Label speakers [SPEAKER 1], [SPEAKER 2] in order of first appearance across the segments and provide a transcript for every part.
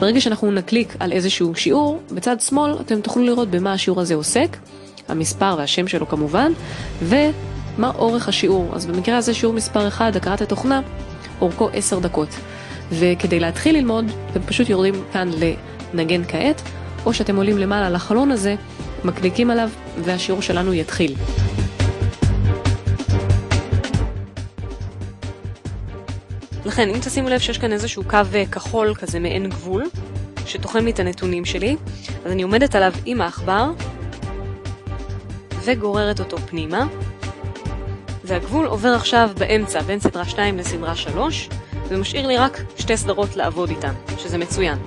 [SPEAKER 1] ברגע שאנחנו נקליק על איזשהו שיעור, בצד שמאל אתם תוכלו לראות במה השיעור הזה עוסק, המספר והשם שלו כמובן, ומה אורך השיעור. אז במקרה הזה שיעור מספר 1, הכרת התוכנה, אורכו 10 דקות. וכדי להתחיל ללמוד, אתם פשוט יורדים כאן לנגן כעת, או שאתם עולים למעלה לחלון הזה, מקליקים עליו, והשיעור שלנו יתחיל. לכן, אם תשימו לב שיש כאן איזשהו קו כחול כזה מעין גבול, שתוחם לי את הנתונים שלי, אז אני עומדת עליו עם העכבר, וגוררת אותו פנימה, והגבול עובר עכשיו באמצע, בין סדרה 2 לסדרה 3, ומשאיר לי רק 2 סדרות לעבוד איתן, שזה מצוין.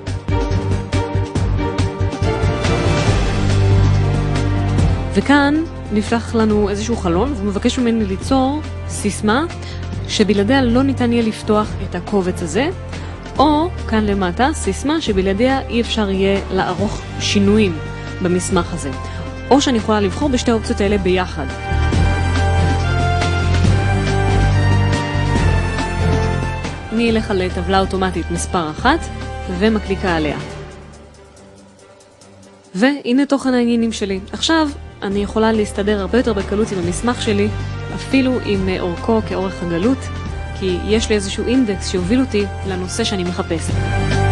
[SPEAKER 1] וכאן נפתח לנו איזשהו חלון, ומבקש ממני ליצור סיסמה, שבלעדיה לא ניתן יהיה לפתוח את הקובץ הזה, או כאן למטה סיסמה שבלעדיה אי אפשר יהיה לערוך שינויים במסמך הזה. או שאני יכולה לבחור בשתי האופציות האלה ביחד. אני אלך על טבלה אוטומטית מספר 1 ומקליקה עליה. והנה תוכן העניינים שלי. עכשיו אני יכולה להסתדר הרבה יותר בקלות עם המסמך שלי, אפילו עם אורכו כאורך הגלות, כי יש לי איזשהו אינדקס שהוביל אותי לנושא שאני מחפשת.